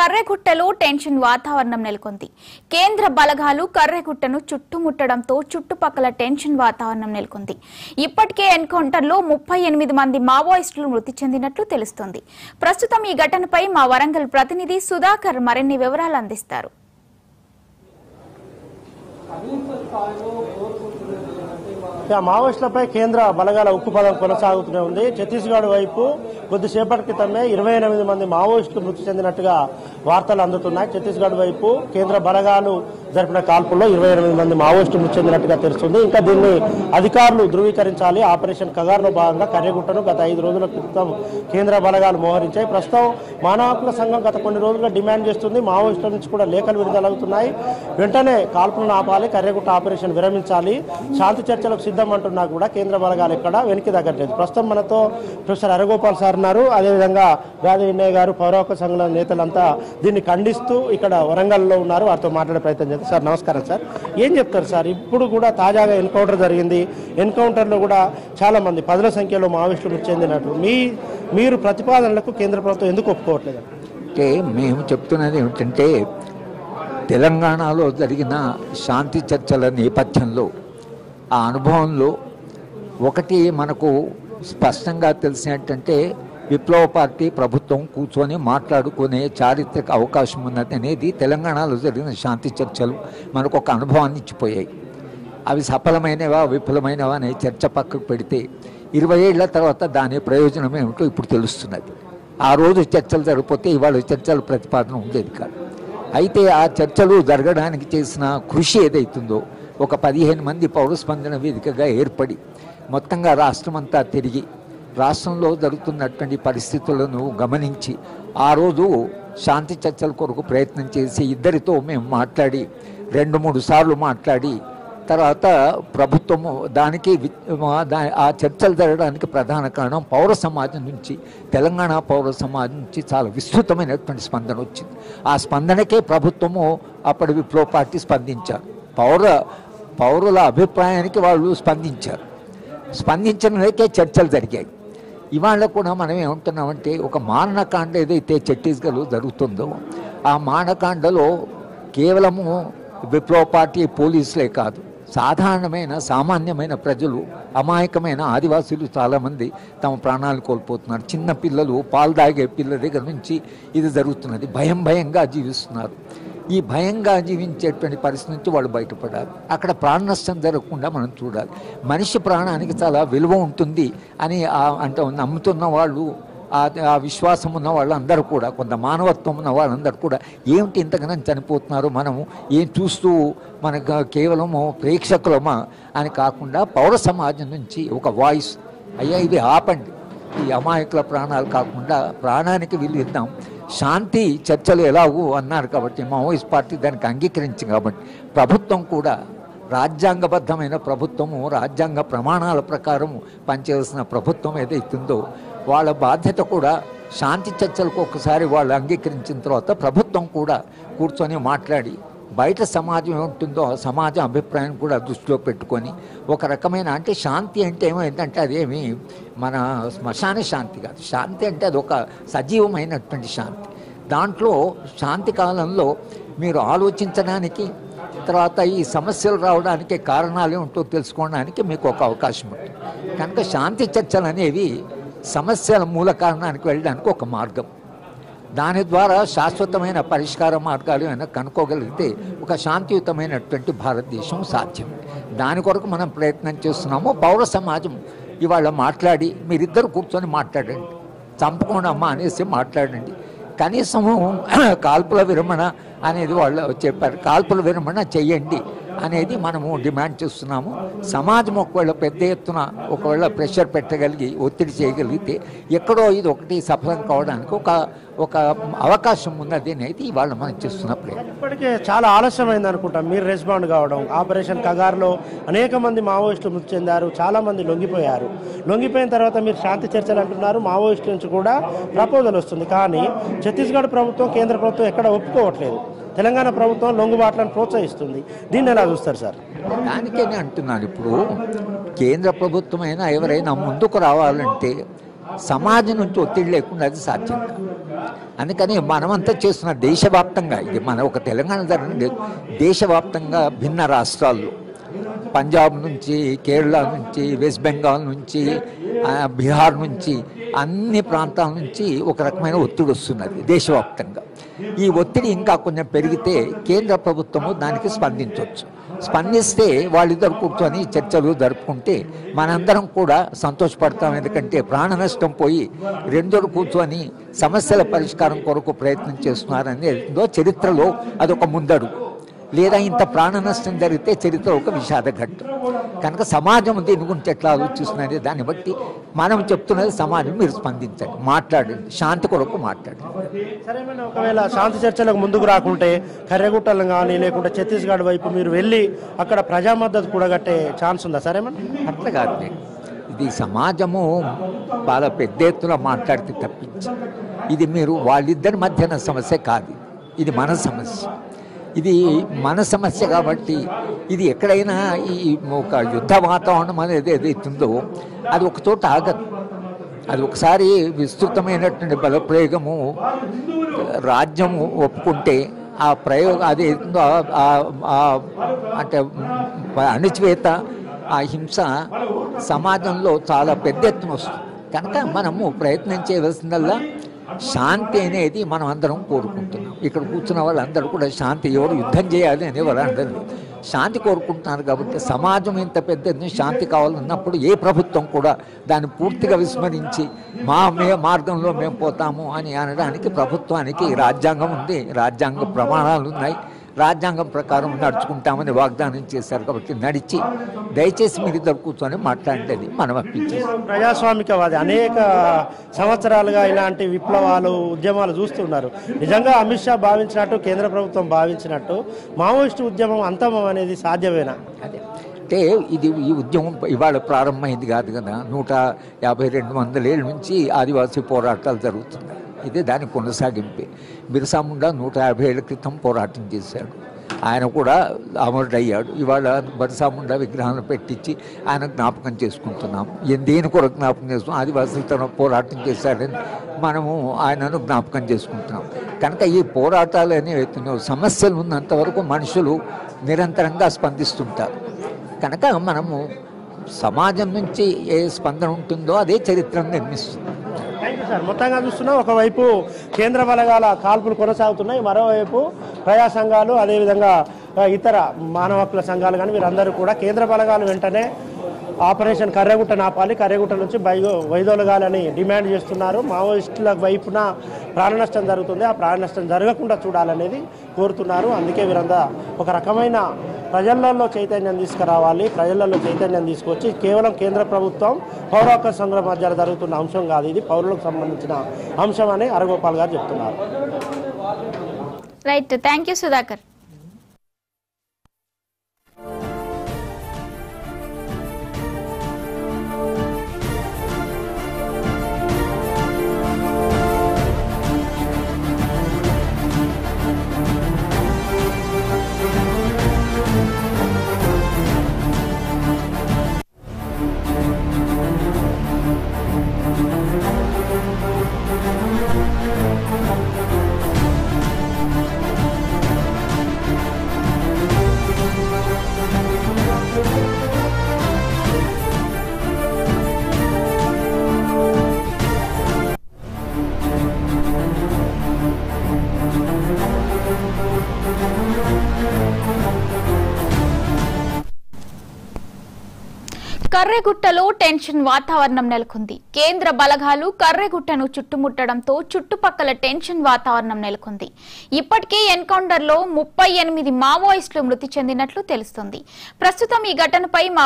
కర్రెగుట్టలో tension వాతావరణం నెలకొంది. కేంద్ర బలగాలు కర్రెగుట్టను చుట్టుముట్టడంతో చుట్టుపక్కల టెన్షన్ వాతావరణం నెలకొంది. ఇప్పటికే ఎన్కౌంటర్లో 38 మంది మావోయిస్టులు మృతి చెందినట్లు తెలుస్తోంది. ప్రస్తుతం ఈ ఘటనపై మా వరంగల్ ప్రతినిధి సుధాకర్ మరిన్ని వివరాలు అందిస్తారు. మావోయిస్టులపై కేంద్ర బలగాల ఉక్కుపదం కొనసాగుతూనే ఉంది. ఛత్తీస్గఢ్ వైపు కొద్దిసేపటి క్రితమే 28 మంది మావోయిస్టులు మృతి చెందినట్టుగా వార్తలు అందుతున్నాయి. ఛత్తీస్గఢ్ వైపు కేంద్ర బలగాలు జరిపిన కాల్పుల్లో 28 మంది మావోయిస్టులు మృతి చెందినట్టుగా తెలుస్తుంది. ఇంకా దీన్ని అధికారులు ధృవీకరించాలి. ఆపరేషన్ కగార్లో భాగంగా కర్రెగుట్టను గత 5 రోజుల క్రితం కేంద్ర బలగాలు మోహరించాయి. ప్రస్తుతం మానవ హక్కుల సంఘం గత కొన్ని రోజులుగా డిమాండ్ చేస్తుంది. మావోయిస్టుల నుంచి కూడా లేఖలు విడుదలవుతున్నాయి. వెంటనే కాల్పులను ఆపాలి, కర్రెగుట్ట ఆపరేషన్ విరమించాలి, శాంతి చర్చలకు సిద్ధం అంటున్నా కూడా కేంద్ర బలగాలు ఎక్కడ వెనక్కి తగ్గట్లేదు. ప్రస్తుతం మనతో ప్రొఫెసర్ అరగోపాల్ సార్ ఉన్నారు. అదేవిధంగా గాది వినయ్ గారు, పౌర హక్కుల సంఘం నేతలంతా దీన్ని ఖండిస్తూ ఇక్కడ వరంగల్లో ఉన్నారు. వారితో మాట్లాడే ప్రయత్నం చేస్తారు. సార్ నమస్కారం సార్. ఏం చెప్తారు సార్? ఇప్పుడు కూడా తాజాగా ఎన్కౌంటర్ జరిగింది. ఎన్కౌంటర్లో కూడా చాలా మంది 10ల సంఖ్యలో మావోయిస్టులు మృతి చెందినట్లు మీరు ప్రతిపాదనలకు కేంద్ర ప్రభుత్వం ఎందుకు ఒప్పుకోవట్లేదు? అంటే మేము చెప్తున్నది ఏమిటంటే, తెలంగాణలో జరిగిన శాంతి చర్చల నేపథ్యంలో ఆ అనుభవంలో ఒకటి మనకు స్పష్టంగా తెలిసినట్టంటే, విప్లవ పార్టీ ప్రభుత్వం కూర్చొని మాట్లాడుకునే చారిత్రక అవకాశం ఉన్నది అనేది తెలంగాణలో జరిగిన శాంతి చర్చలు మనకు ఒక అనుభవాన్ని ఇచ్చిపోయాయి. అవి సఫలమైనవా విఫలమైనవా అనే చర్చ పక్కకు పెడితే 20 ఏళ్ల తర్వాత దాని ప్రయోజనం ఏమిటో ఇప్పుడు తెలుస్తున్నది. ఆ రోజు చర్చలు జరిగిపోతే ఇవాళ చర్చల ప్రతిపాదన ఉండేది కాదు. అయితే ఆ చర్చలు జరగడానికి చేసిన కృషి ఏదైతుందో, ఒక 15 మంది పౌరస్పందన వేదికగా ఏర్పడి మొత్తంగా రాష్ట్రమంతా తిరిగి రాష్ట్రంలో జరుగుతున్నటువంటి పరిస్థితులను గమనించి ఆ రోజు శాంతి చర్చల కొరకు ప్రయత్నం చేసి ఇద్దరితో మేము మాట్లాడి 2-3 సార్లు మాట్లాడి తర్వాత ప్రభుత్వము దానికి ఆ చర్చలు జరగడానికి ప్రధాన కారణం పౌర సమాజం నుంచి, తెలంగాణ పౌర సమాజం నుంచి చాలా విస్తృతమైనటువంటి స్పందన వచ్చింది. ఆ స్పందనకే ప్రభుత్వము అప్పటి విప్లవ పార్టీ స్పందించారు. పౌరుల అభిప్రాయానికి వాళ్ళు స్పందించడానికే చర్చలు జరిగాయి. ఇవాళ కూడా మనం ఏమంటున్నామంటే, ఒక మారణకాండ ఏదైతే ఛత్తీస్గఢ్లో జరుగుతుందో ఆ మారణకాండలో కేవలము విప్లవ పార్టీ పోలీసులే కాదు, సాధారణమైన సామాన్యమైన ప్రజలు, అమాయకమైన ఆదివాసులు చాలామంది తమ ప్రాణాలు కోల్పోతున్నారు. చిన్న పిల్లలు, పాలు తాగే పిల్లల దగ్గర నుంచి ఇది జరుగుతున్నది. భయంగా జీవిస్తున్నారు. ఈ భయంగా జీవించేటువంటి పరిస్థితి నుంచి వాళ్ళు బయటపడాలి. అక్కడ ప్రాణ నష్టం జరగకుండా మనం చూడాలి. మనిషి ప్రాణానికి చాలా విలువ ఉంటుంది అని అంటే నమ్ముతున్న వాళ్ళు, ఆ విశ్వాసం ఉన్న వాళ్ళందరూ కూడా, కొంత మానవత్వం ఉన్న వాళ్ళందరూ కూడా ఏమిటి ఇంతకన్నా చనిపోతున్నారు, మనము ఏం చూస్తూ మనకు కేవలము ప్రేక్షకులమా అని కాకుండా పౌర సమాజం నుంచి ఒక వాయిస్, అయ్యా ఇది ఆపండి, ఈ అమాయకుల ప్రాణాలు కాకుండా ప్రాణానికి విలువ ఇద్దాం, శాంతి చర్చలు ఎలాగూ అన్నారు కాబట్టి మావోయిస్ట్ పార్టీ దానికి అంగీకరించింది. కాబట్టి ప్రభుత్వం కూడా రాజ్యాంగబద్ధమైన ప్రభుత్వము, రాజ్యాంగ ప్రమాణాల ప్రకారం పనిచేయాల్సిన ప్రభుత్వం ఏదైతుందో వాళ్ళ బాధ్యత కూడా శాంతి చర్చలకు ఒకసారి వాళ్ళు అంగీకరించిన తర్వాత ప్రభుత్వం కూడా కూర్చొని మాట్లాడి బయట సమాజం ఏముంటుందో ఆ సమాజ అభిప్రాయం కూడా దృష్టిలో పెట్టుకొని ఒక రకమైన, అంటే శాంతి అంటే ఏమైందంటే అదేమి మన శ్మశాన శాంతి కాదు. శాంతి అంటే అది ఒక సజీవమైనటువంటి శాంతి. దాంట్లో శాంతి కాలంలో మీరు ఆలోచించడానికి, తర్వాత ఈ సమస్యలు రావడానికి కారణాలు ఏమిటో తెలుసుకోవడానికి మీకు ఒక అవకాశం ఉంటుంది. కనుక శాంతి చర్చలు అనేవి సమస్యల మూల కారణానికి వెళ్ళడానికి ఒక మార్గం. దాని ద్వారా శాశ్వతమైన పరిష్కార మార్గాలు ఏమైనా కనుక్కోగలిగితే ఒక శాంతియుతమైనటువంటి భారతదేశం సాధ్యం. దాని కొరకు మనం ప్రయత్నం చేస్తున్నాము. పౌర సమాజం ఇవాళ మాట్లాడి, మీరిద్దరు కూర్చొని మాట్లాడండి, చంపుకోండి అమ్మా అనేసి మాట్లాడండి, కనీసము కాల్పుల విరమణ అనేది వాళ్ళు చెప్పారు, కాల్పుల విరమణ చెయ్యండి అనేది మనము డిమాండ్ చేస్తున్నాము. సమాజం ఒకవేళ పెద్ద ఎత్తున ఒకవేళ ప్రెషర్ పెట్టగలిగి ఒత్తిడి చేయగలిగితే ఎక్కడో ఇది ఒకటి సఫలం కావడానికి ఒక అవకాశం ఉన్నది అనేది ఇవాళ మనం చేస్తున్న ప్రయత్నం. ఇప్పటికే చాలా ఆలస్యమైంది అనుకుంటాం మీరు రెస్పాండ్ కావడం. ఆపరేషన్ కగార్లో అనేక మంది మావోయిస్టులు మృతి చెందారు, చాలా మంది లొంగిపోయారు. లొంగిపోయిన తర్వాత మీరు శాంతి చర్చలు అంటున్నారు, మావోయిస్టుల నుంచి కూడా ప్రపోజల్ వస్తుంది. కానీ ఛత్తీస్గఢ్ ప్రభుత్వం, కేంద్ర ప్రభుత్వం ఎక్కడ ఒప్పుకోవట్లేదు. తెలంగాణ ప్రభుత్వం లొంగుబాట్లను ప్రోత్సహిస్తుంది. దీన్ని ఎలా చూస్తారు సార్? దానికేనే అంటున్నాను, ఇప్పుడు కేంద్ర ప్రభుత్వం అయినా ఎవరైనా ముందుకు రావాలంటే సమాజం నుంచి ఒత్తిడి లేకుండా అది సాధ్యం కాదు. అందుకని మనమంతా చేస్తున్న దేశవ్యాప్తంగా, ఇది మన ఒక తెలంగాణ జరిగింది, దేశవ్యాప్తంగా భిన్న రాష్ట్రాల్లో పంజాబ్ నుంచి, కేరళ నుంచి, వెస్ట్ బెంగాల్ నుంచి, బీహార్ నుంచి, అన్ని ప్రాంతాల నుంచి ఒక రకమైన ఒత్తిడి వస్తున్నది దేశవ్యాప్తంగా. ఈ ఒత్తిడి ఇంకా కొంచెం పెరిగితే కేంద్ర ప్రభుత్వము దానికి స్పందించవచ్చు. స్పందిస్తే వాళ్ళిద్దరు కూర్చొని చర్చలు జరుపుకుంటే మనందరం కూడా సంతోషపడతాం. ఎందుకంటే ప్రాణ నష్టం పోయి రెండోరు కూర్చొని సమస్యల పరిష్కారం కొరకు ప్రయత్నం చేస్తున్నారనేదో చరిత్రలో అదొక ముందడుగు. లేదా ఇంత ప్రాణ నష్టం జరిగితే చరిత్ర ఒక విషాద ఘట్టం. కనుక సమాజం దీని గురించి ఎట్లా ఆలోచిస్తున్నది దాన్ని బట్టి మనం చెప్తున్నది సమాజం మీరు స్పందించండి, మాట్లాడండి, శాంతి కొరకు మాట్లాడండి. సరేమైనా ఒకవేళ శాంతి చర్చలకు ముందుకు రాకుంటే కర్రెగుట్టలు కానీ లేకుంటే ఛత్తీస్గఢ్ వైపు మీరు వెళ్ళి అక్కడ ప్రజా మద్దతు కూడగట్టే ఛాన్స్ ఉందా? సరేమన్నా అట్లా కాదు, ఇది సమాజము చాలా పెద్ద ఎత్తున మాట్లాడితే తప్పించి ఇది మీరు వాళ్ళిద్దరి మధ్యన సమస్య కాదు, ఇది మన సమస్య. ఇది మన సమస్య కాబట్టి ఇది ఎక్కడైనా ఈ ఒక యుద్ధ వాతావరణం అనేది ఏదైతుందో అది ఒక చోట ఆగదు. అది ఒకసారి విస్తృతమైనటువంటి బలప్రయోగము రాజ్యము ఒప్పుకుంటే ఆ ప్రయోగం అది అంటే అణచివేత, ఆ హింస సమాజంలో చాలా పెద్ద ఎత్తున వస్తుంది. కనుక మనము ప్రయత్నం చేయవలసిందల్లా శాంతి అనేది మనం అందరం కోరుకుంటున్నాం. ఇక్కడ కూర్చున్న వాళ్ళందరూ కూడా శాంతి, ఎవరు యుద్ధం చేయాలి అనే వాళ్ళందరూ శాంతి కోరుకుంటున్నారు. కాబట్టి సమాజం ఇంత పెద్ద శాంతి కావాలన్నప్పుడు ఏ ప్రభుత్వం కూడా దాన్ని పూర్తిగా విస్మరించి మే మార్గంలో మేము పోతాము అని అనడానికి ప్రభుత్వానికి రాజ్యాంగం ఉంది, రాజ్యాంగ ప్రమాణాలు ఉన్నాయి, రాజ్యాంగం ప్రకారం నడుచుకుంటామని వాగ్దానం చేశారు. కాబట్టి నడిచి దయచేసి మీరు ఇద్దరు కూర్చొని మాట్లాడేది మనం అప్పించేసి. ప్రజాస్వామికవాది అనేక సంవత్సరాలుగా ఇలాంటి విప్లవాలు, ఉద్యమాలు చూస్తున్నారు. నిజంగా అమిత్ షా భావించినట్టు, కేంద్ర ప్రభుత్వం భావించినట్టు మావోయిస్టు ఉద్యమం అంతమం అనేది సాధ్యమేనా? అదే అంటే ఇది ఈ ఉద్యమం ఇవాళ ప్రారంభమైంది కాదు కదా, 150-200 ఏళ్ళ నుంచి ఆదివాసీ పోరాటాలు జరుగుతున్నాయి. ఇదే దాని కొనసాగింపే. బిర్సా ముండా 150 ఏళ్ల క్రితం పోరాటం చేశాడు, ఆయన కూడా అమరుడయ్యాడు. ఇవాళ బిర్సా ముండా విగ్రహాలను పెట్టించి ఆయన జ్ఞాపకం చేసుకుంటున్నాం. దేని కొరకు జ్ఞాపకం చేస్తున్నాం? ఆదివాసులు తన పోరాటం చేశాడని మనము ఆయనను జ్ఞాపకం చేసుకుంటున్నాం. కనుక ఈ పోరాటాలు అనేవి సమస్యలు ఉన్నంత వరకు మనుషులు నిరంతరంగా స్పందిస్తుంటారు. కనుక మనము సమాజం నుంచి ఏ స్పందన ఉంటుందో అదే చరిత్రను నిర్మిస్తుంది. Thank you sir. మొత్తంగా చూస్తున్నాం, ఒకవైపు కేంద్ర బలగాల కాల్పులు కొనసాగుతున్నాయి, మరోవైపు ప్రజా సంఘాలు, అదేవిధంగా ఇతర మానవ హక్కుల సంఘాలు కానీ వీరందరూ కూడా కేంద్ర బలగాలు వెంటనే ఆపరేషన్ కర్రెగుట్ట నాపాలి, కర్రెగుట్ట నుంచి వైదొలగాలని డిమాండ్ చేస్తున్నారు. మావోయిస్టుల వైపున ప్రాణ నష్టం జరుగుతుంది, ఆ ప్రాణ నష్టం జరగకుండా చూడాలనేది కోరుతున్నారు. అందుకే వీరంతా ఒక రకమైన ప్రజలలో చైతన్యం తీసుకురావాలి, ప్రజలలో చైతన్యం తీసుకొచ్చి కేవలం కేంద్ర ప్రభుత్వం పౌర హక్కుల సంఘం మధ్య జరుగుతున్న అంశం కాదు, ఇది పౌరులకు సంబంధించిన అంశం అని అరగోపాల్ గారు చెప్తున్నారు. Right, thank you Sudhakar. కర్రెగుట్టలో టెన్షన్ వాతావరణం నెలకొంది. కేంద్ర బలగాలు కర్రెగుట్టను చుట్టుముట్టడంతో చుట్టుపక్కల టెన్షన్ వాతావరణం నెలకొంది. ఇప్పటికే ఎన్కౌంటర్లో 38 మావోయిస్టులు మృతి చెందినట్లు తెలుస్తోంది. ప్రస్తుతం ఈ ఘటనపై మా